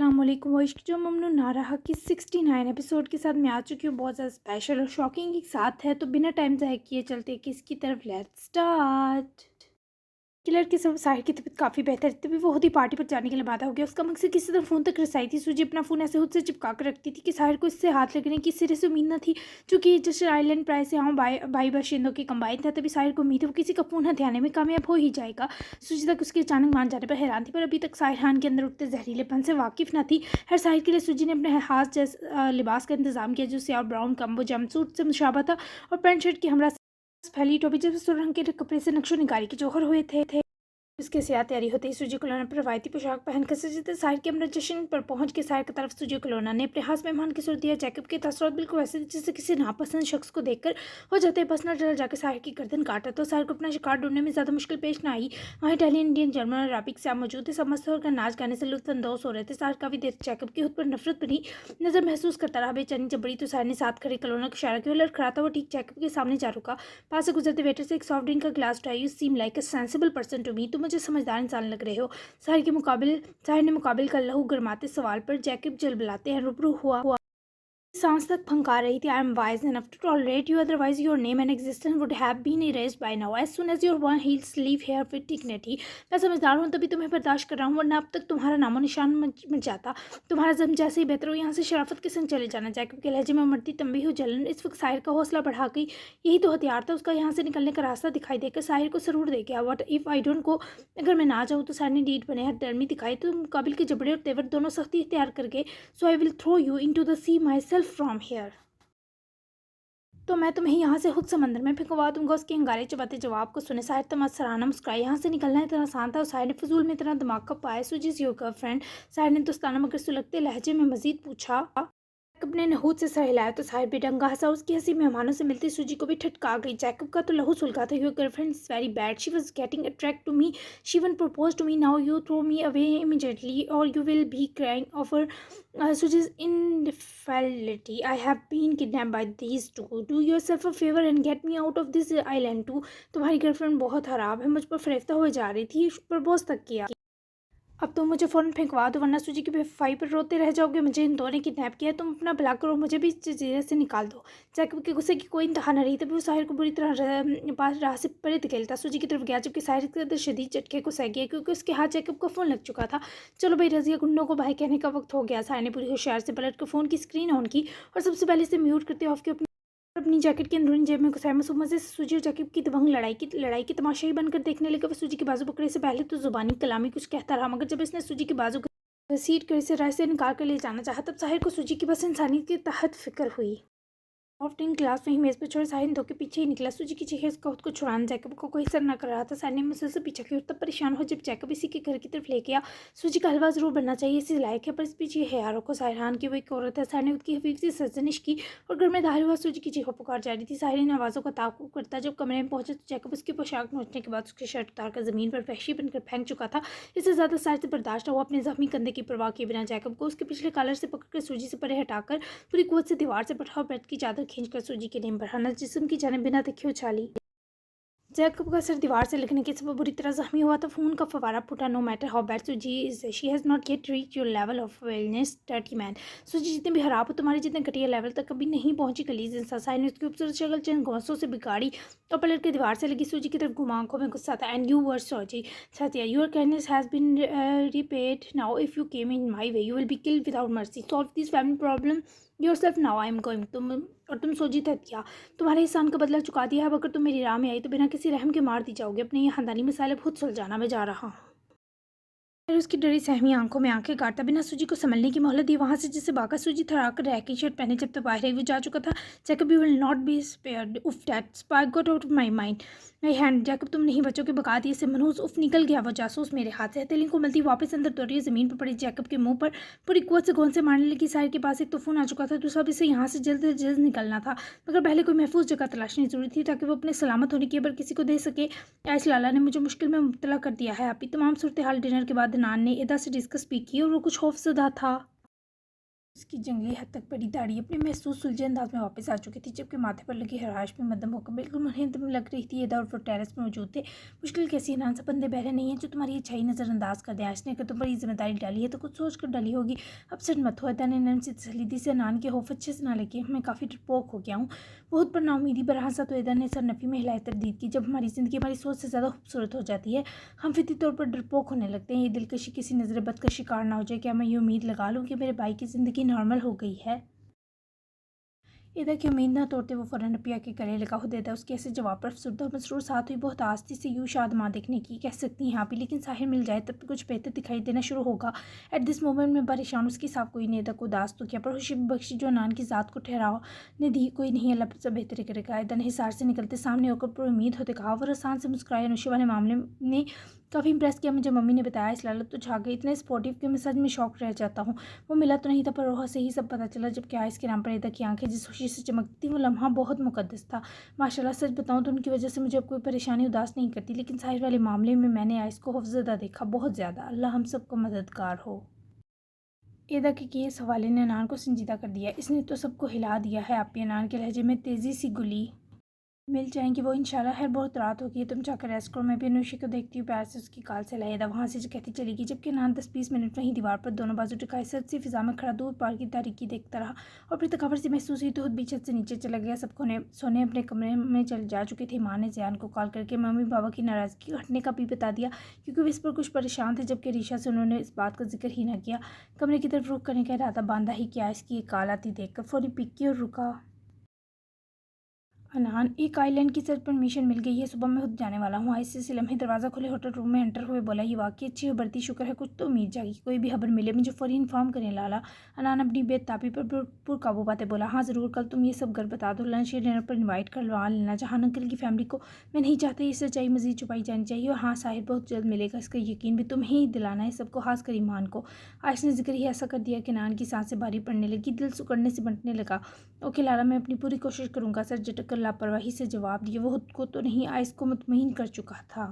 अस्सलामुअलैकुम वॉइस जो ममनून नाराहा की 69 एपिसोड के साथ मैं आ चुकी हूँ। बहुत ज़्यादा स्पेशल और शॉकिंग एक साथ है, तो बिना टाइम ज़ाया किए चलते हैं कि इसकी तरफ। Let's start. किलर के सब साहिर की तबीयत काफ़ी बेहतर थी, तभी वो खुद ही पार्टी पर जाने के लिए बाधा हो गया। उसका मकसद किसी तरह फ़ोन तक रसाई थी। सूजी अपना फ़ोन ऐसे खुद से चिपका कर रखती थी कि साहिर को इससे हाथ लगने की सिरे से उम्मीद न थी। चूँकि जस्ट आइलैंड प्राइस से हम भाई बाशिंदों की कंबाइन था, तभी साहिर को उम्मीद है वो किसी का फ़ोन हथियाने में कामयाब हो ही जाएगा। सूजी तक उसके अचानक मान जाने पर हैरान थी, पर अभी तक साहिर खान के अंदर उठते जहरीलेपन से वाकिफ़ न थी। हर साहिर के लिए सूजी ने अपने हाथ जैसा लिबास का इंतजाम किया, जो सियाह ब्राउन कम्बो जंप सूट से मुशाबा था और पैंट शर्ट की हमरा फैली टोपी जैसे सुर्ख रंग के कपड़े से नक्शो निगारी के जौहर हुए थे। उसके सियाह तैयारी होते ही सूजी कलोना पर रवायती पोशाक पहनकर सजे थे। साहिर के अमर जश्न पर पहुंच के साहिर की तरफ सूजी कलोना ने अपने हाथ मेहमान की सूरत दिया। जैकब के तसरत बिल्कुल वैसे थे जैसे किसी नापसंद शख्स को देखकर हो जाते हैं। बस न डर जाकर साहिर की गर्दन काटा तो साहिर को अपना शिकार ढूंढने में ज़्यादा मुश्किल पेश ना आई। वहाँ इटालियन, इंडियन, जर्मन और अरबिक से मौजूद थे। सब मस्त होकर नाच गाने से लुत्फानंदोज हो रहे थे। साहिर काफ़ी देर जैकब की खुद पर नफरत बनी नजर महसूस करता रहा। बेचैनी जब बड़ी तो साहिर ने साथ खड़े कलोना को इशारा किया। लड़खड़ाता वो ठीक जैकब के सामने जा रुका। पास से गुजरते वेटर से एक सॉफ्ट ड्रिंक का गिलास उठाया। You seem like a sensible person to me. तुम मुझे समझदार इंसान लग रहे हो। साहिर ने मुकाबिल कर लहू गरमाते सवाल पर जैकब जलबलाते हैं रूबरू हुआ। सांस तक फंका रही थी। I am wise enough to tolerate you, otherwise your name and existence would have been erased by now as soon as your one heels leave here with dignity. मैं समझदार हूँ तभी तुम्हें बर्दाश्त कर रहा हूँ, वरना अब तक तुम्हारा नामो निशान मिट जाता। तुम्हारा जम जैसे ही बेहतर हो यहाँ से शराफत के संग चले जाना। जैकब के लहजे में उमड़ती तंबी हो जलन इस वक्त साहिर का हौसला बढ़ा गई। यही तो हथियार था उसका। यहाँ से निकलने का रास्ता दिखाई देकर साहिर को सरूर दे गया। What if I don't go, अगर मैं ना जाऊँ तो साहिर ने डीट बने हरदर्मी दिखाई तो मुकाबिल के जबड़े और तेवर दोनों सख्ती इख्तियार कर गए। So I will throw you into the sea myself from here. तो मैं तुम्हें यहाँ से खुद समंदर में फेंकवा दूंगा। उसके अंगारे चबाते जवाब को सुने साहिर तमाम सराहना मुस्कुराई। यहाँ से निकलना इतना आसान था और साहिर ने फजूल में इतना दिमाग का पाया। सुजीज योर गर्लफ्रेंड, साहिर ने दोस्ताना मगर सुलगते लहजे में मजीद पूछा। जैकब ने नहूत से सर हिलाया तो साहिर बेढंगा हंसा। उसकी हंसी मेहमानों से मिलती सूजी को भी ठटका गई। जैकब का तो लहू सुलगा था। Your girlfriend is very bad, she was getting attract to me, she wanna propose to me, now you throw me away immediately और you will be crying over Suji's infidelity. I have been kidnapped by these two. Do yourself a favor and get me out of this island too. तुम्हारी girlfriend बहुत खराब है, मुझ पर फरेफ्ता हुए जा रही थी, प्रपोज तक किया। अब तुम मुझे फ़ौरन फेंकवा दो, वरना सूजी की बेवफाई पर रोते रह जाओगे। मुझे इन दोनों ने किडनैप किया है। तुम अपना भला करो, मुझे भी इस जजीरे से निकाल दो। जैकब के गुस्से की कोई इंतहा न रही, तभी वो साहिर को बुरी तरह पास राह से परे धकेलता सूजी की तरफ गया, जबकि साहिर के अंदर शदीद झटके को सह गया क्योंकि उसके हाथ जैकब का फ़ोन लग चुका था। चलो भाई, रजिया गुंडों को भाई कहने का वक्त हो गया। साहिर ने पूरी होशियार से पलट कर फ़ोन की स्क्रीन ऑन की और सबसे पहले इसे म्यूट करते ऑफ के अपनी जैकेट की अंदरूनी जेब में घुसाया। मासूम मज़े से सूजी और जैकब की दबंग लड़ाई की तमाशाई बनकर देखने लगा। वह सूजी की बाजू पकड़े से पहले तो जुबानी कलामी कुछ कहता रहा, मगर जब इसने सूजी की बाजू घसीट कर इसे राह से निकाल कर ले जाना चाहा, तब साहिर को सूजी की बस इंसानियत के तहत फिक्र हुई। सॉफ्ट ड्रिंक ग्लास वहीं मेज़ पर छोड़ साहिर धो के पीछे ही निकला। सूजी की चीखें उसका खुद को छुड़ाना जैकब को कोई असर न कर रहा था। साहिर ने मुझसे पीछा किया और तब परेशान हो जब जैकब इसी के घर की तरफ लेके गया। सूजी का हलवा ज़रूर बनना चाहिए, इसी लायक है, पर इस पीछे हयारों को साहिर खान की वो एक औरत है। साहिर ने उसकी हफीफ सी सरजनिश की और घर में दाखिल हुआ। सूजी की चीखों पुकार जा रही थी। साहिर इन आवाज़ों का ताक़ुब करता जब कमरे में पहुंचा तो जैकब उसकी पोशाक नोचने के बाद उसकी शर्ट उतार कर ज़मीन पर वहशी बनकर फेंक चुका था। इससे ज़्यादा साहिर से बर्दाश्त हुआ। अपने जख्मी कंधे की परवाह किए बिना जैकब को उसके पिछले कॉलर से पकड़कर सूजी से परे हटाकर पूरी कुव्वत से दीवार से बैठा और बेड की चादर खींचकर सूजी के नेम बढ़ाना जिस्म की जाने बिना देखे उछाली। जैकब का सिर दीवार से लगने के सबब बुरी तरह जख्मी हुआ था। खून का फवारा फूटा। नो मैटर हाउ बैड सुजी is, she has not yet reach your level of wellness dirty man. सूजी जितने भी खराब हो, तुम्हारे जितने घटिया लेवल तक कभी नहीं पहुंची गलीज इंसान। साहिर ने उसकी खूबसूरत शक्ल चंद घोंसों से बिगाड़ी और पलट के दीवार से लगी सूजी की तरफ घुमा। आंखों में गुस्सा था। And you were sorry Satya, your kindness has been repaid. Now if you came in my way you will be killed without mercy. Solve this family problem yourself now, I am going. तुम सोची था क्या तुम्हारे एहसान का बदला चुका दिया है। अब अगर तुम मेरी राह में आई तो बिना किसी रहम के मार दी जाओगे। अपने ये खानदानी मसाले खुद सुलझाना, मैं जा रहा हूँ। फिर उसकी डरी सहमी आंखों में आंखें गाड़ता बिना सूजी को संभलने की मोहलत दी वहाँ से जिससे बाका सूजी थरा कर रह की शर्ट पहने जब तक बाहर वो जा चुका था। Jacob you will not be spared, उफ that spark got out of my mind my hand. Jacob तुम नहीं बचोगे, बका दिए से मनहूस उफ निकल गया वो जासूस मेरे हाथ से। हथेली को मलती वापस अंदर दौड़ी ज़मीन पर पड़ी जैकब के मुंह पर पूरी कुवत से गोंद से मारने लगी। साहिर के पास एक तो फ़ोन आ चुका था, दूसरा भी इसे यहाँ से जल्द से जल्द निकलना था, मगर पहले कोई महफूज जगह तलाशनी जरूरी थी ताकि वो अपने सलामत होने की खबर किसी को दे सके। ऐश लाला ने मुझे मुश्किल में मुब्तला कर दिया है। अभी तमाम सूरत हाल डिनर के बाद नान ने एदा से डिस्कस भी की और वो कुछ खौफजदा था। उसकी जंगली हद तक बड़ी दाढ़ी अपने महसूस सुलझे अंदाज में वापस आ चुकी थी, जबकि माथे पर लगी हराश में मद्दम होकर बिल्कुल मुनहदम लग रही थी। एदा और वो टेरेस में मौजूद थे। मुश्किल कैसी हनान से बंदे बहरे नहीं है जो तुम्हारी अच्छाई नज़रअंदाज कर दें। आयश ने तुम बड़ी जिम्मेदारी डाली है तो कुछ सोच कर डाली होगी, अपसेट मत हो। एदा ने नरम सी तसल्ली से अनान के खौफ अच्छे से ना लगे। मैं काफ़ी डरपोक हो गया हूँ। बहुत पर नाउमीदी बरहा सा तो एदा ने सर नफ़ी में हिलाए तरदीद की। जब हमारी ज़िंदगी हमारी सोच से ज़्यादा खूबसूरत हो जाती है हम फितरी तौर पर डरपोक होने लगते हैं। ये दिलकशी किसी नज़र बद का शिकार ना हो जाए। क्या मैं ये उम्मीद लगा लूँ कि मेरे भाई की ज़िंदगी नॉर्मल हो गई है? एदा की उम्मीद न तोड़ते वो फ़ौरन पिया के गले लगा हो देता। उसके ऐसे जवाब पर अफसरदा और मसरूर साथ हुई बहुत आस्ती से यूँ शादमां देखने की कह सकती हैं आप ही, लेकिन साहिर मिल जाए तब कुछ बेहतर दिखाई देना शुरू होगा। एट दिस मोमेंट में परेशान उसकी साफ कोई ने एदा को उदास तो किया, पर खुशी बख्शी जो अनान की ज़ात को ठहराव ने दी कोई नहीं, अल्लाह सब बेहतर करेगा। एदा ने हिसार से निकलते सामने होकर पर उम्मीद होते कहा। वो आसान से मुस्कुराए। अनुशिवा ने मामले ने काफ़ी इंप्रेस किया मुझे। मम्मी ने बताया इस लालत तो छा गई, इतने स्पोर्टिव कि मैं सच में शौक रह जाता हूँ। वो मिला तो नहीं था पर रोहा से ही सब पता चला। जब क्या इसके नाम पर एदा की आंखें जिस खुशी से चमकती थी वो लम्हा बहुत मुकद्दस था। माशाल्लाह सच बताऊँ तो उनकी वजह से मुझे अब कोई परेशानी उदास नहीं करती, लेकिन साहिर वाले मामले में मैंने आइस को खौफज़दा देखा बहुत ज़्यादा। अल्लाह हम सबको मददगार हो। एदा के किए इस हवाले ने अनान को संजीदा कर दिया। इसने तो सबको हिला दिया है। आप अनान के लहजे में तेज़ी सी गुली मिल जाएंगी वो इंशाल्लाह। खैर बहुत रात होगी, तुम जाकर रेस्ट करो। मैं भी अनुषी को देखती हूँ। प्यार से उसकी काल से लहेदा वहाँ से जो कहती चली गई, जबकि नान 10-20 मिनट वहीं दीवार पर दोनों बाजू टिकाए सर सी फिजा में खड़ा दूर पार की तारीकी देखता रहा और फिर थकावट सी महसूस हुई तो खुद भी छत से नीचे चला गया। सब सोने अपने कमरे में चल जा चुके थे। माँ ने जयान को कॉल करके मम्मी पापा की नाराज़गी हटने का भी बता दिया, क्योंकि वे इस पर कुछ परेशान थे, जबकि रीशा से उन्होंने इस बात का जिक्र ही न किया। कमरे की तरफ रुख करने का इरादा बांधा ही क्या इसकी एक काल आती देखकर फौरी पिक्की और रुका। अनहान एक आइलैंड की सर परमिशन मिल गई है, सुबह मैं खुद जाने वाला हूँ। आहिस्ते से लम्हे दरवाज़ा खोले होटल रूम में एंटर हुए बोला, ये वाकई अच्छी है, बढ़ती शुक्र है कुछ तो उम्मीद जागी, कोई भी खबर मिले मुझे फौरी इन्फॉर्म करें लाला। अनान अपनी बेताबी पर पुरकाबू पाते बोला, हाँ ज़रूर, कल तुम ये सब घर बता दो, लंच या डिनर पर इन्वाइट करवा लेना। जहाँ अंकल की फैमिली को मैं नहीं चाहती ये सच्चाई मज़ीद छुपाई जानी चाहिए। और हाँ साहिर बहुत जल्द मिलेगा, इसका यकीन भी तुम्हें ही दिलाना है सबको, खासकर ईमान को। आयश ने जिक्र ही ऐसा कर दिया कि अनान की सांसें भारी पड़ने लगी, दिल सुकड़ने से बंटने लगा। ओके लाला, मैं अपनी पूरी कोशिश करूँगा सर, झटक कर लापरवाही से जवाब दिया। वो खुद को तो नहीं आइस को मुतमईन कर चुका था।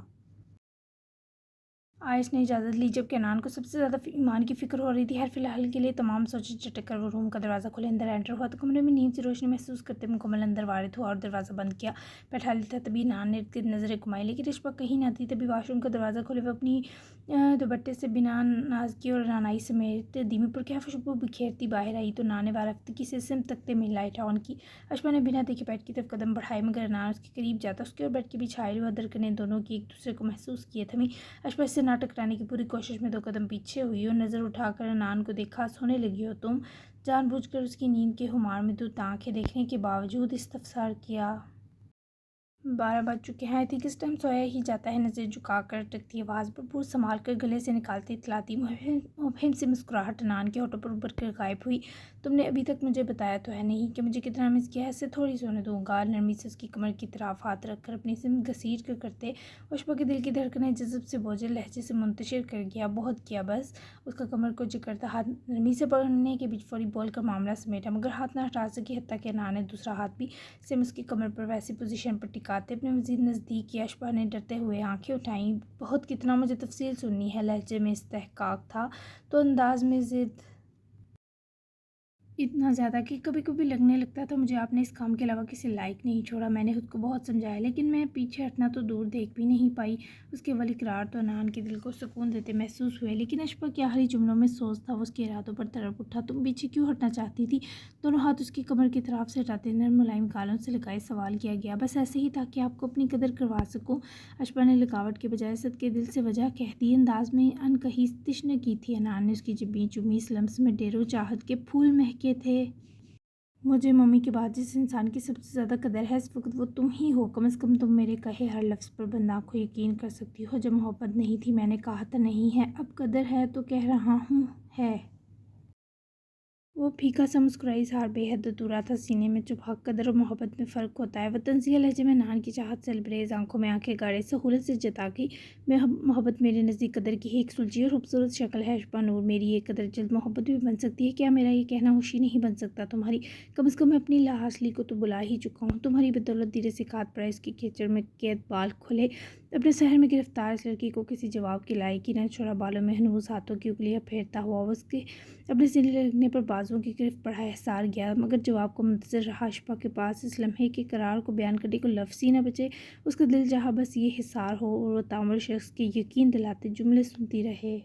आयश ने इजाज़त ली, जबकि अनान को सबसे ज़्यादा ईमान की फ़िक्र हो रही थी। हर फिलहाल के लिए तमाम सोचे चटक कर वो रूम का दरवाज़ा खोले अंदर एंटर हुआ तो कमरे में नींद से रोशनी महसूस करते मुकम्मल अंदर वारिद हुआ और दरवाज़ा बंद किया। बैठा लेता तभी अनान ने इर्द नज़रें घुमाई, लेकिन रिश्वा कहीं ना थी। तभी वाशरूम का दरवाज़ा खोले वो अपनी दुपट्टे से बिना नाजगी और रानाई समेत धीमी पर क्या खुशबू बिखेरती बाहर आई तो नाने वारफ्तगी से सिम तकते में लाइट ऑन की। अशमा ने बिना देखे बेड की तरफ कदम बढ़ाए, मगर अनान उसके करीब जाता उसके और बेड के बीच छाए हुए दरकने दोनों की एक दूसरे को महसूस किए थमी। अशमा से ना टकराने की पूरी कोशिश में 2 कदम पीछे हुई और नज़र उठाकर अनान को देखा, सोने लगी हो तुम? जानबूझकर उसकी नींद के खुमार में 2 आंखें देखने के बावजूद इस्तफसार किया। 12 बज चुके हैं। आई थिंक इस टाइम सोया ही जाता है। नज़र झुकाकर अटकती आवाज़ पर बूढ़ संभाल कर गले से निकालती इतलाती मुहिम से मुस्कुराहट अनान के होठों पर उभर कर गायब हुई। तुमने अभी तक मुझे बताया तो है नहीं कि मुझे कितना मिस किया है। इससे थोड़ी सोने दूंगा। नरमी से उसकी कमर की तरफ हाथ रखकर अपनी सिम घसीट कर करते उष्मा के दिल की धड़कनें जज़ब से बोझल लहजे से मुंतशिर कर गया। बहुत किया बस। उसका कमर को जिकरता हाथ नरमी से पकड़ने के बीच फौरी बोल कर मामला समेटा, मगर हाथ न हटा सकी। हत्ता कि अनान ने दूसरा हाथ भी सिम उसकी कमर पर वैसी पोजीशन पर टिकाते अपने मज़ीद नज़दीक किया। अशबा ने डरते हुए आंखें उठाईं। बहुत कितना मुझे तफसील सुननी है। लहजे में इस्तेहकाक था तो अंदाज में ज़िद इतना ज़्यादा कि कभी कभी लगने लगता था मुझे आपने इस काम के अलावा किसी लायक नहीं छोड़ा। मैंने खुद को बहुत समझाया, लेकिन मैं पीछे हटना तो दूर देख भी नहीं पाई। उसके वली करार तो अनान के दिल को सुकून देते महसूस हुए, लेकिन अशबा के आखिरी जुमलों में सोच था। वो उसके इरादों पर तड़प उठा। तुम पीछे क्यों हटना चाहती थी? दोनों हाथ उसकी कमर की तरफ से हटाते नर्म मुलायम गालों से लगाए सवाल किया गया। बस ऐसे ही, ताकि आपको अपनी कदर करवा सकूँ। अशबा ने लिकावट के बजाय सद के दिल से वजह कह दी। अंदाज में अनकही तिश्न की थी। अनान ने उसकी जबीं चूमी। इस लम्स में ढेरों चाहत के फूल महके थे। मुझे मम्मी के बाद जिस इंसान की सबसे ज़्यादा कदर है इस वक्त वो तुम ही हो। कम से कम तुम मेरे कहे हर लफ्ज़ पर बंद आँखों यकीन कर सकती हो। जब मोहब्बत नहीं थी मैंने कहा था नहीं है, अब कदर है तो कह रहा हूँ है। वो फीका सा मुस्कुराई इज़हार बेहद अधूरा था। सीने में चुभा। कदर और मोहब्बत में फ़र्क होता है। वतन सी लहजे में नान की चाहत से लबरेज आंखों में आंखें गाड़े सहूलत से जता गई। मैं मोहब्बत मेरे नज़दीक कदर की ही एक सुलझी और खूबसूरत शक्ल है। अशबा नूर, मेरी ये कदर जल्द मोहब्बत भी बन सकती है। क्या मेरा ये कहना खुशी नहीं बन सकता तुम्हारी? कम से कम मैं अपनी लाहसली को तो बुला ही चुका हूँ। तुम्हारी बदौलत धीरे से काट पड़ा। इसकी कीचड़ में कैद बाल खुले अपने शहर में गिरफ्तार इस लड़की को किसी जवाब के लायक ही न छोड़ा। बालों में हनूस, हाथों की उंगलियां फेरता हुआ उसके अपने सीने लगने पर बाजुओं की गिरफ्त बढ़ा एहसार गया, मगर जवाब को मुंतज़िर रहा। अशफा के पास इस लम्हे के करार को बयान करने को लफ्ज़ ही न बचे। उसका दिल चाहा बस ये हिसार हो और वो तामुल शख्स के यकीन दिलाते जुमले सुनती रहे।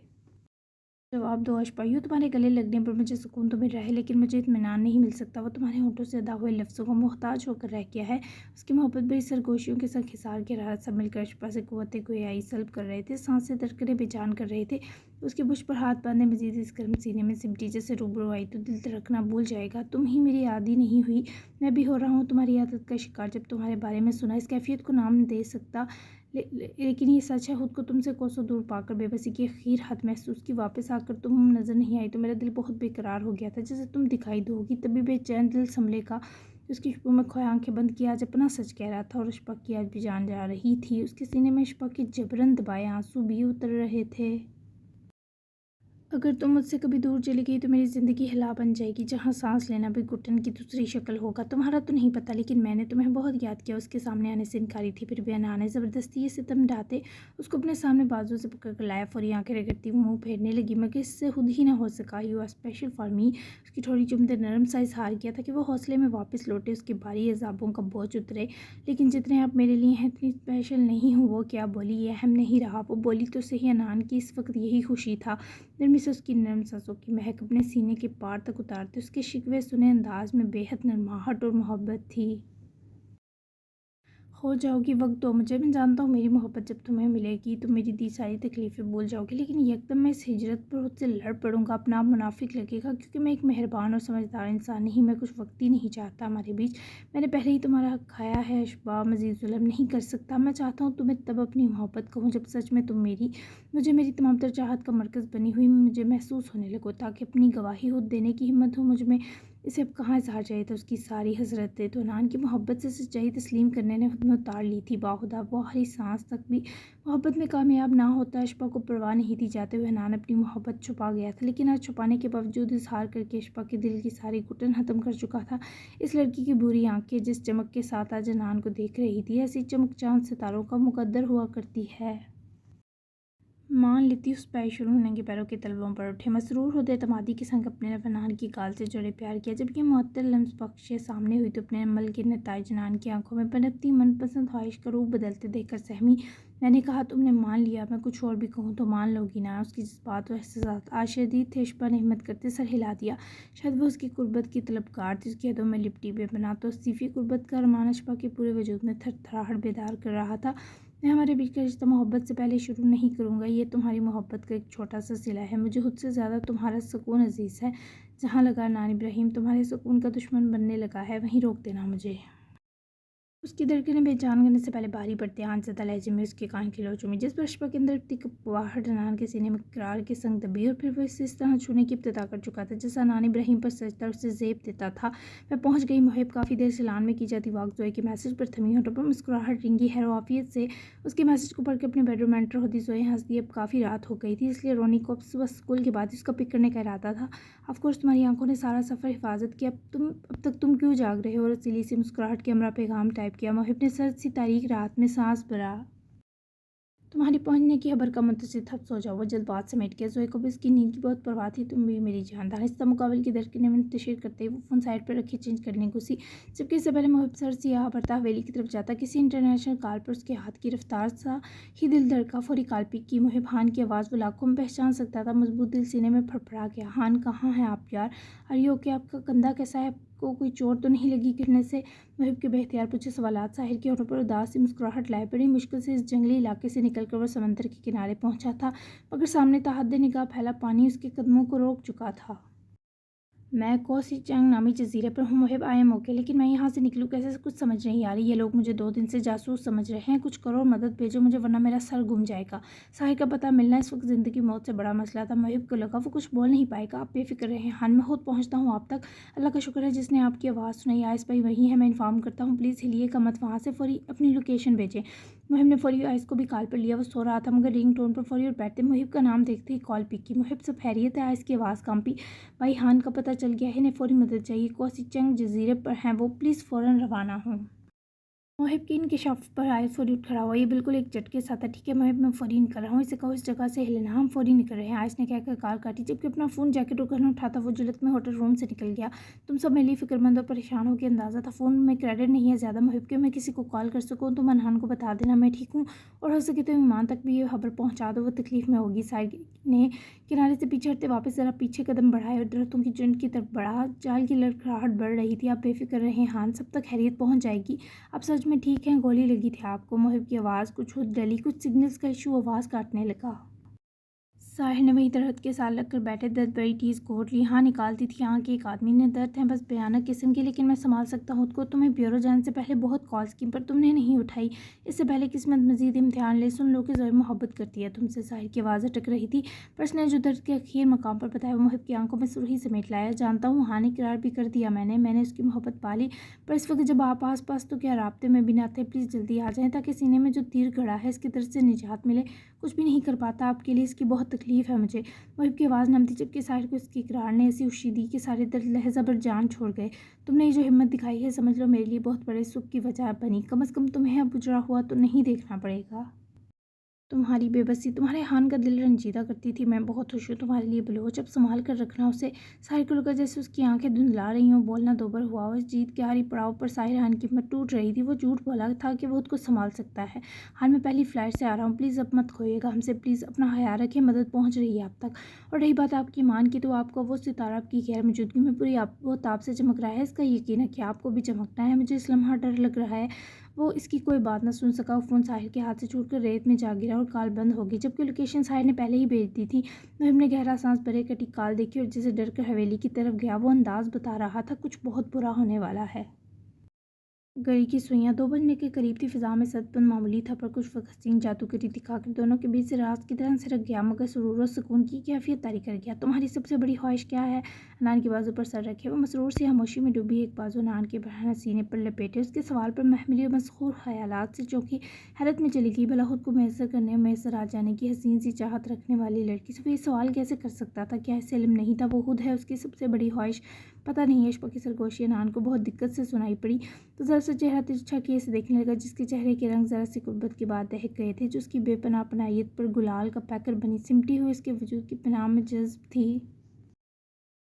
जवाब दो अशफा, यूँ तुम्हारे गले लगने पर मुझे सुकून तो मिल रहा है, लेकिन मुझे इत्मीनान नहीं मिल सकता। वो तुम्हारे होठों से अदा हुए लफ्ज़ों को मोहताज होकर रह गया है। उसकी मोहब्बत बड़ी सरगोशियों के संग हिसार की हरारत सब मिलकर अशफा से कुव्वत गोयाई सल्ब कर रहे थे। सांसें धड़कनें बेजान कर रहे थे। उसके बुश पर हाथ बांधे मजीद इस गर्म सीने में सिमटी जैसे रूबरू आई तो दिल धड़कना भूल जाएगा। तुम ही मेरी आदी नहीं हुई, मैं भी हो रहा हूँ तुम्हारी आदत का शिकार। जब तुम्हारे बारे में सुना, इस कैफियत को नाम दे सकता, लेकिन ये सच है। खुद को तुमसे कोसों दूर पाकर बेबसी की खीर हद महसूस की। वापस आकर तुम नज़र नहीं आई तो मेरा दिल बहुत बेकरार हो गया था। जैसे तुम दिखाई दोगी तभी बेचैन दिल संभले का। उसकी खुशबू में खोए आंखें बंद किया आज अपना सच कह रहा था और अशफा की आज भी जान जा रही थी। उसके सीने में अशफा के जबरन दबाए आंसू भी उतर रहे थे। अगर तुम मुझसे कभी दूर चली गई तो मेरी ज़िंदगी हिला बन जाएगी, जहाँ सांस लेना भी घुटन की दूसरी शक्ल होगा। तुम्हारा तो नहीं पता, लेकिन मैंने तुम्हें बहुत याद किया। उसके सामने आने से इनकारी थी, फिर भी अना ने ज़बरदस्ती ये सितम ढाते उसको अपने सामने बाजू से पकड़ कर लाया। फौरी आंखें रगड़ती मुँह फेरने लगी, मगर इससे खुद ही ना हो सका। You are special for me. उसकी थोड़ी चुमते नरम सा इजहार किया था कि वो हौसले में वापस लौटे, उसके भारी अजाबों का बोझ उतरे। लेकिन जितने आप मेरे लिए हैं इतनी स्पेशल नहीं हूँ। वो क्या बोली, ये अहम नहीं रहा। वो बोली तो सही, अनान की इस वक्त यही खुशी था। नरमी से उसकी नरम सांसों की महक अपने सीने के पार तक उतारते उसके शिकवे सुने अंदाज में बेहद नरमाहट और मोहब्बत थी। हो जाओगी वक्त दो मुझे, मैं जानता हूँ मेरी मोहब्बत जब तुम्हें मिलेगी तो मेरी दी सारी तकलीफ़ें भूल जाओगी, लेकिन यकदम मैं इस हिजरत पर खुद से लड़ पड़ूंगा। अपना आप मुनाफिक लगेगा, क्योंकि मैं एक मेहरबान और समझदार इंसान नहीं। मैं कुछ वक्त ही नहीं चाहता हमारे बीच। मैंने पहले ही तुम्हारा हक खाया है अशबा, मज़ीद जुल्म नहीं कर सकता। मैं चाहता हूँ तुम्हें तब अपनी मोहब्बत कहूँ जब सच में तुम मुझे मेरी तमाम तर चाहत का मरकज़ बनी हुई मुझे महसूस होने लगो, ताकि अपनी गवाही खुद देने की हिम्मत हो मुझ में। इसे अब कहाँ इज़हार चाहिए था। उसकी सारी हसरतें तो अनान की मोहब्बत से सच्चाई तस्लीम करने ने खुद में उतार ली थी। बाखुदा वो हरी सांस तक भी मोहब्बत में कामयाब ना होता। अशफा को परवाह नहीं थी, जाते हुए अनान अपनी मोहब्बत छुपा गया था, लेकिन आज छुपाने के बावजूद इजहार करके अशफा के दिल की सारी घुटन ख़त्म कर चुका था। इस लड़की की बुरी आंखें जिस चमक के साथ आज अनान को देख रही थी, ऐसी चमक चांद सितारों का मुकद्दर हुआ करती है। मान लेती उस पैर शुरू होने के पैरों के तलवों पर उठे, मसरूर होते तमादी के संग अपने फनान की गाल से जड़े प्यार किया। जब ये मुअत्तल लम्स बख्शे सामने हुई तो अपने अमल के नताइज नान की आंखों में पनपती मनपसंद ख्वाहिश का रूप बदलते देखकर सहमी। मैंने कहा तुमने मान लिया, मैं कुछ और भी कहूँ तो मान लोगी ना। उसकी जज्बात और एहसास आज शदीद थे। अशफा ने हिम्मत करते सर हिला दिया। शायद वो उसकी कुर्बत की तलबगार थी, उसकी हदों में लिपटी बेपनाह तो सीफी कुर्बत का अरमान अशफा के पूरे वजूद में थरथराहट बेदार कर रहा था। मैं हमारे बीच का रिश्ता मोहब्बत से पहले शुरू नहीं करूँगा। ये तुम्हारी मोहब्बत का एक छोटा सा सिला है। मुझे खुद से ज़्यादा तुम्हारा सुकून अजीज़ है। जहाँ लगा नान इब्राहिम तुम्हारे सुकून का दुश्मन बनने लगा है, वहीं रोक देना मुझे। उसकी धड़कनें बेजान करने से पहले भारी पड़ते आंचता लहजे में उसके कान खिलो चूमी, जिस पर अशफा के अंदर तिकवाहट अनान के सीने में करार के संग दबी। और फिर वो इसे इस तरह छूने की इब्तिदा कर चुका था जैसा अनान इब्राहिम पर सजता उसे जेब देता था। मैं पहुंच गई मुहिब, काफ़ी देर से लान में की जाती वाक जोए के मैसेज पर थमी होठों पर मुस्कुराहट रिंगी हैरवाफियत से उसके मैसेज को पढ़ के अपने बेडरूम में एंटर होती जोए हंस दी। अब काफ़ी रात हो गई थी, इसलिए रोनी को अब सुबह स्कूल के बाद उसका पिक करने का इरादा था। ऑफकोर्स तुम्हारी आंखों ने सारा सफ़र हिफाजत किया, अब तक तुम क्यों जाग रहे हो। और रसीली सी मुस्कुराहट के हमरा पैगाम टाइप किया। मुहिब ने सर्द सी तारीख रात में सांस भरा। तुम्हारी पहुंचने की खबर का मुंतज़िर था, सो जाओ। वो जज्बात समेट गया। जोए को भी उसकी नींद की बहुत परवाह थी। तुम भी मेरी जान। दानिस्ता मुकाबले की धड़कनें मुंतशिर करते वो फ़ोन साइड पर रखे चेंज करने घुसी, जबकि इससे पहले मुहिब सर सियाह भरता हवेली की तरफ जाता किसी इंटरनेशनल कॉल पर उसके हाथ की रफ्तार सा ही दिल धड़का। फौरी कॉल पिक की। मुहिब हान की आवाज़ वो लाखों में पहचान सकता था। मजबूत दिल सीने में फड़फड़ा गया। हान कहाँ हैं आप यार, अरियो के आपका कंधा कैसा है, को कोई चोट तो नहीं लगी गिरने से। मुहिब के बेख्तियार पूछे सवालात साहिर के होठों पर उदास सी मुस्कुराहट लाए। बड़ी मुश्किल से इस जंगली इलाके से निकलकर वह समंदर के किनारे पहुंचा था, मगर सामने तहद्दे निगाह फैला पानी उसके कदमों को रोक चुका था। मैं कोसिचंग नामी जजीरे पर हूँ मुहिब, आई एम ओके, लेकिन मैं यहाँ से निकलूँ कैसे कुछ समझ नहीं आ रही। ये लोग मुझे 2 दिन से जासूस समझ रहे हैं। कुछ करो और मदद भेजो मुझे, वरना मेरा सर घूम जाएगा। साहिर का पता मिलना इस वक्त ज़िंदगी मौत से बड़ा मसला था। मुहिब को लगा वो कुछ बोल नहीं पाएगा। आप बेफिक्र रहें हान, मैं खुद पहुँचता हूँ आप तक। अल्लाह का शुक्र है जिसने आपकी आवाज़ सुनाई। आइस भाई वहीं है, मैं इन्फॉर्म करता हूँ, प्लीज़ हिलिएगा मत। वहाँ से फौरी अपनी लोकेशन भेजें। मुहिब ने फौरी आइस को भी कॉल पर लिया। वो सो रहा था, मगर रिंग टोन पर फौरी और बैठते मुहिब का नाम देखते ही कॉल पिक की। मुहिब सब खैरियत है। आइस की आवाज़ कांपी। भाई हान का पता चल गया है, इन्हें फौरी मदद चाहिए। कोसिचंग जजीरे पर हैं वो, प्लीज़ फ़ौरन रवाना हों। मोहिब की इंकशाफ पर आए फौरी उठ खड़ा हुआ। ये बिल्कुल एक झटके साथ था। ठीक है मोहिब, मैं फौरी निकल रहा हूँ, इसे कहो इस जगह से हिलना, हम फौरी निकल रहे हैं। आयस ने कहकर कार काटी। जबकि अपना फ़ोन जैकेट उठाना उठाता वो जुलत में होटल रूम से निकल गया। तुम सब मेरे लिए फिक्रमंद और परेशान हो के अंदाज़ा था। फ़ोन में क्रेडिट नहीं है ज़्यादा मोहिब के, मैं किसी को कॉल कर सकूँ तुम अनहान को बता देना मैं ठीक हूँ, और हो सके तो ईमान तक भी ये खबर पहुँचा दो, वो तकलीफ़ में होगी। साइड ने किनारे से पीछे हटते वापस ज़रा पीछे कदम बढ़ाए और दरख्तों की झुंड की तरफ बढ़ा। जाल की लड़खड़ाहट बढ़ रही थी। आप बेफिक्र रहें हान, सब तक खैरियत पहुँच जाएगी। आप सच में ठीक हैं? गोली लगी थी आपको? मोहिब की आवाज़ कुछ हुद डली, कुछ सिग्नल्स का इशू आवाज़ काटने लगा। साहिर ने वही दर्द के साथ लगकर बैठे दर्द बड़ी टीज घोट ली। हाँ निकालती थी आँख की, एक आदमी ने दर्द है बस भयानक किस्म की, लेकिन मैं संभाल सकता हूँ उसको। तुम्हें ब्यूरो जाने से पहले बहुत कॉल्स की पर तुमने नहीं उठाई। इससे पहले किस्मत मजीद इम्तिहान ले। सुन लो कि ज़ोर मोहब्बत करती है तुमसे। साहिर की आवाज़ अटक रही थी पर उसने जो दर्द के अखीर मकाम पर बताया वो मोहिब की आंखों में सुरही समेट लाया। जानता हूँ हाँ ने करार भी कर दिया मैंने उसकी मोहब्बत पा ली, पर इस वक्त जब आप आस पास तो क्या राब्ते में भी ना थे। प्लीज़ जल्दी आ जाएँ ताकि सीने में जो तीर गड़ा है इसके दर्द से निजात मिले। कुछ भी नहीं कर पाता आपके लिए, इसकी बहुत तकलीफ़ है मुझे। मोहिब की आवाज़ नम थी जबकि साहिर को इसकी इकरार ने ऐसी खुशी दी कि सारे दर्द लहजा भर जान छोड़ गए। तुमने ये जो हिम्मत दिखाई है समझ लो मेरे लिए बहुत बड़े सुख की वजह बनी। कम से कम तुम्हें अब उजड़ा हुआ तो नहीं देखना पड़ेगा। तुम्हारी बेबसी तुम्हारे हान का दिल रंजीदा करती थी। मैं बहुत खुश हूँ तुम्हारे लिए बलोच, अब संभाल कर रखना उसे। साहिर को लगा जैसे उसकी आंखें धुंधला रही हों, बोलना दोबर हुआ। उस जीत के हारी पड़ाव पर साहिर हान की हिम्मत टूट रही थी। वो झूठ बोला था कि वो खुद को संभाल सकता है। हान मैं पहली फ्लाइट से आ रहा हूँ, प्लीज़ अब मत खोइएगा हमसे, प्लीज़ अपना ख्याल रखें, मदद पहुँच रही है आप तक। और रही बात आपकी मान की, तो आपको वो सितारा आपकी गैर मौजूदगी में पूरी आप वो ताप से चमक रहा है, इसका यकीन है कि आपको भी चमकना है। मुझे इस लम्हा डर लग रहा है। वो इसकी कोई बात ना सुन सका। फ़ोन साहिर के हाथ से छूटकर रेत में जा गिरा और कॉल बंद हो गई। जबकि लोकेशन साहिर ने पहले ही भेज दी थी। मुहिम ने गहरा सांस भरे कटी कॉल देखी और जैसे डर कर हवेली की तरफ गया। वो अंदाज बता रहा था कुछ बहुत बुरा होने वाला है। घड़ी की सुइयां 2 बजने के करीब थी। फिजा में सदपन मामूली था पर कुछ वक्त हसीन जादूगरी दिखाकर दोनों के बीच से रात की तरह सिरक गया, मगर सुरूर और सुकून की कैफियत तारी कर गया। तुम्हारी सबसे बड़ी ख्वाहिश क्या है? अनान की बाजू पर सर रखे वो मसरूर सी खामोशी में डूबी एक बाजू अनान के बहना सीने पर लपेटे। उसके सवाल पर महमिली और मसहूर ख्यालात से चौंकी हैरत में चली गई। भला खुद को मैसर करने और मैसर आ जाने की हसीन सी चाहत रखने वाली लड़की से वो ये सवाल कैसे कर सकता था? क्या इसे इल्म नहीं था वो खुद है उसकी सबसे बड़ी ख्वाहिश? पता नहीं। अशफा की सरगोशी अनान को बहुत दिक्कत से सुनाई पड़ी तो ज़रा सा चेहरा तिरछा किए से देखने लगा, जिसके चेहरे के रंग ज़रा सी गुर्बत के बाद दहक गए थे, जो उसकी बेपनाह पनाहियत पर गुलाल का पैकर बनी सिमटी हुई इसके वजूद की पनाह में जज्ब थी।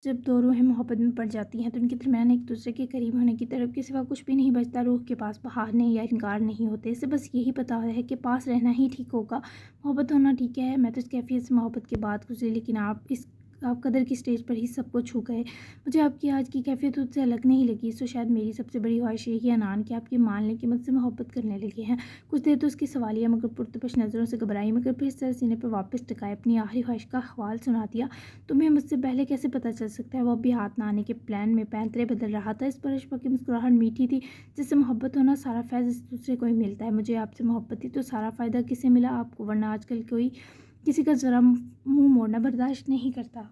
जब दो रूहें मोहब्बत में पड़ जाती हैं तो उनके दरमियान एक दूसरे के करीब होने की तरफ के सिवा कुछ भी नहीं बचता। रूह के पास बहाने या इनकार नहीं होते। इसे बस यही पता है कि पास रहना ही ठीक होगा। मोहब्बत होना ठीक है। मैं तो इस कैफियत से मोहब्बत के बाद गुजरी, लेकिन आप कदर की स्टेज पर ही सबको छू गए। मुझे आपकी आज की कैफियत उससे अलग नहीं लगी। तो शायद मेरी सबसे बड़ी ख्वाहिश यही है अनान कि आपकी मान लें कि मुझसे मोहब्बत करने लगे हैं। कुछ देर तो उसकी सवालिया मगर पुरतपश नज़रों से घबराई, मगर फिर सर सीने पर वापस टिकाए अपनी आखिरी ख्वाहिश का अहवाल सुना दिया। तुम्हें मुझसे पहले कैसे पता चल सकता है? वो अभी हाथ ना आने के प्लान में पैंतरे बदल रहा था। इस पर अशफा की मुस्कुराहट मीठी थी। जिससे मोहब्बत होना सारा फैज़ इस दूसरे को ही मिलता है। मुझे आपसे मोहब्बत थी तो सारा फ़ायदा किसे मिला? आपको, वरना आजकल कोई किसी का ज़रा मुंह मोड़ना बर्दाश्त नहीं करता।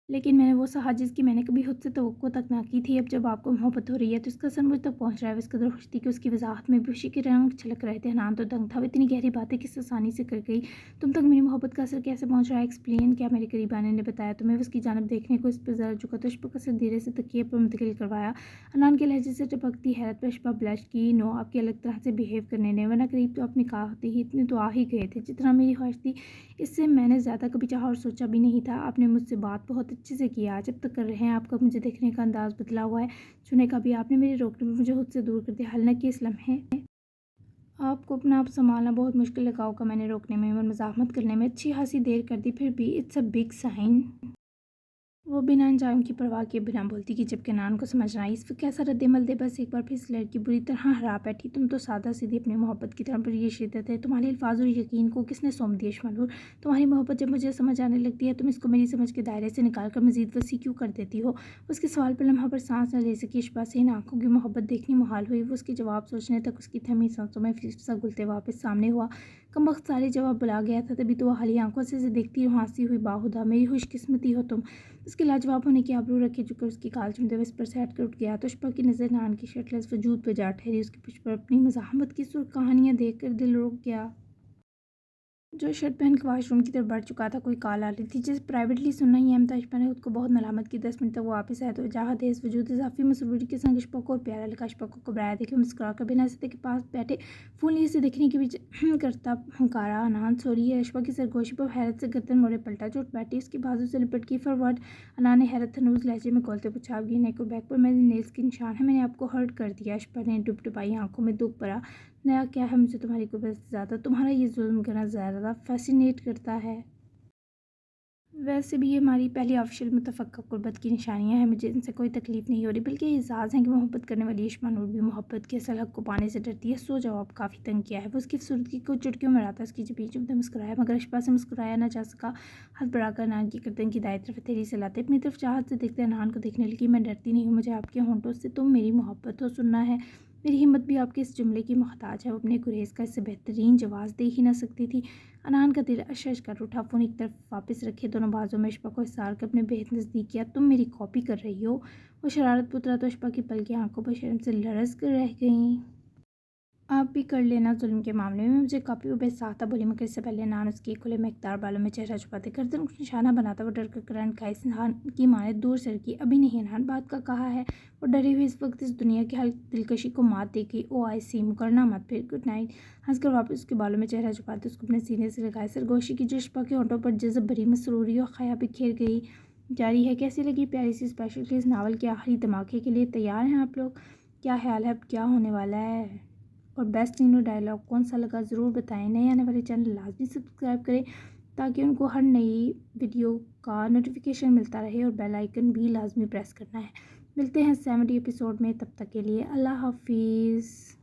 लेकिन मैंने वो सहा जिसकी मैंने कभी खुद से तवक्को तक ना की थी। अब जब आपको मोहब्बत हो रही है तो इसका असर मुझ तक पहुंच रहा है। इस कदर खुश थी कि उसकी वजाहत में भी खुशी के रंग छलक रहे थे। हनान तो दंग था। वो इतनी गहरी बातें किस आसानी से कर गई। तुम तक मेरी मोहब्बत का असर कैसे पहुंच रहा है? एक्सप्लेन। क्या मेरे करीब आने ने बताया तुम्हें? उसकी जानब देखने को इस पर ज़रा झुका तो अशफा का सर धीरे से तकिए पर मुंतकिल करवाया। हनान के लहजे से टपकती हैरत पर अशफा ब्लश की। नो, आपकी अलग तरह से बिहेव करने ने, वरना करीब तो अपने कहा होती ही इतने तो आ ही गए थे जितना मेरी ख्वाहिश थी। इससे मैंने ज़्यादा कभी चाहा और सोचा भी नहीं था। आपने मुझसे बात बहुत अच्छे से किया। आज अब तक कर रहे हैं। आपका मुझे देखने का अंदाज़ बदला हुआ है। छूने का भी आपने मेरे रोकने में मुझे खुद से दूर कर दिया। हालांकि इस लम्हे आपको अपना आप संभालना बहुत मुश्किल लगा होगा। मैंने रोकने में और मज़ाहमत करने में अच्छी खासी देर कर दी, फिर भी इट्स अ बिग साइन। वो बिना अंजाम की परवाह किए बिना बोलती कि जब किनान को समझ ना आई इस पर कैसा रद्दमल दे। बस एक बार फिर इस लड़की बुरी तरह हरा बैठी। तुम तो सादा सीधी अपनी मोहब्बत की तरह पर ये शिद्दत है। तुम्हारे अल्फाज और यकीन को किसने सौंप दिया शमनूर? तुम्हारी मोहब्बत जब मुझे समझ आने लगती है तुम इसको मेरी समझ के दायरे से निकाल कर मजीद वसी क्यों कर देती हो? उसके सवाल पर लम्हा पर सांस न ले सकी अशफा से इन आंखों की मोहब्बत देखनी मुहाल हुई। वो उसके जवाब सोचने तक उसकी थमी सांसों में फिर गुलते वापस सामने हुआ। कमबख्त सारे जवाब बुला गया था, तभी तो वह हाली आंखों से देखती रहो हंसी हुई बाहुदा। मेरी खुशकिस्मती हो तुम। उसके लाजवाब होने की आबरू रखे झुकर उसकी काल चुमते हुए इस पर से हट कर उठ गया तो अशफा की नज़र नान की शर्टलेस वजूद पर जा ठहरी। उसके पीठ पर अपनी मज़ाहमत की सुर्ख कहानियाँ देख कर दिल रुक गया। जो शर्ट पहन के वॉशरूम की तरफ बढ़ चुका था। कोई कॉल आ रही थी जिसे प्राइवेटली सुनना ही अहम था। अशफा ने खुद को बहुत मलामत की। 10 मिनट तक वो वापस आया तो जहाँ थे इस वजूद इजाफी मसरूरी के संग अशफा को और प्यारा लगा। अशफा को घबराया देखे मुस्कुरा कर बिना सतह के पास बैठे फूल से देखने के बीच करता हंकारा, अनान सो रही है। अशफा की सरगोशी पर हैरत से गर्दन मोड़े पलटा जो उठ बैठी। उसकी बाजू से लिपट की फॉरवर्ड। अनान ने हैरत थनूज लहजे में खोलते पूछा, आपकी नेक और बैक पर मेरे नेल्स के निशान है, मैंने आपको हर्ट कर दिया। अशफा ने डुबडुबाई आंखों में दुख भरा। नया क्या है मुझे तुम्हारी कुर्बत से ज़्यादा, तुम्हारा ये जुल्म करना ज़्यादा फैसिनेट करता है। वैसे भी ये हमारी पहली ऑफिशियल मुतफ़क्का कुर्बत की निशानियां हैं। मुझे इनसे कोई तकलीफ़ नहीं हो रही, बल्कि एजाज़ है कि मोहब्बत करने वाली अशफा नूर भी मोहब्बत के असल हक़ को पाने से डरती है। सो जवाब काफ़ी तंग किया है। वो उसकी सूरत को चुटकियों में रहा था। उसकी जबीन चुभते मुस्कुराया मगर अशफा से मुस्कुराया ना जा सका। हाथ बढ़ाकर अनान की गर्दन की दाएं तरफ हथेली से लाते अपनी तरफ चाहत से देखते अनान को देखने लगी। मैं डरती नहीं हूँ, मुझे आपके होंठों से तुम मेरी मोहब्बत हो सुनना है। मेरी हिम्मत भी आपके इस जुमले की मोहताज है। वो अपने गुरेज का इससे बेहतरीन जवाब दे ही ना सकती थी। अनान का दिल अशश कर उठा। फ़ोन एक तरफ वापस रखे दोनों बाजों में अशफा को इशार कर अपने बेहद नज़दीक किया। तुम मेरी कॉपी कर रही हो। वो शरारत पुतरा तो अशफा की पल की आंखों पर शर्म से लरस कर रह गईं। आप भी कर लेना जुल्म के मामले में, मुझे काफ़ी बेसाख्ता बोली मगर इससे पहले अनान उसकी खुले मकदार बालों में चेहरा छुपाते गर्दन को निशाना बनाता वो डर कर करंट खाई। अनान की माँ ने दूर सर की, अभी नहीं अनान, बात का कहा है। वो डरी हुई इस वक्त इस दुनिया की हर दिलकशी को मात दे गई। ओ आई सी, मुकरना मत, फिर गुड नाइट। हंसकर वापस उसके बालों में चेहरा छुपाते उसको अपने सीने से लगाए। सरगोशी की जो अशफा के होंठों पर जज़ब भरी मसरूरी और खया बिखेर गई। जारी है। कैसी लगी प्यारी सी स्पेशल केस नावल के आखिरी धमाके के लिए तैयार हैं आप लोग? क्या ख्याल है अब क्या होने वाला है? और बेस्ट न्यू डायलॉग कौन सा लगा ज़रूर बताएं। नए आने वाले चैनल लाजमी सब्सक्राइब करें ताकि उनको हर नई वीडियो का नोटिफिकेशन मिलता रहे और बेल आइकन भी लाजमी प्रेस करना है। मिलते हैं 70 एपिसोड में, तब तक के लिए अल्लाह हाफिज़।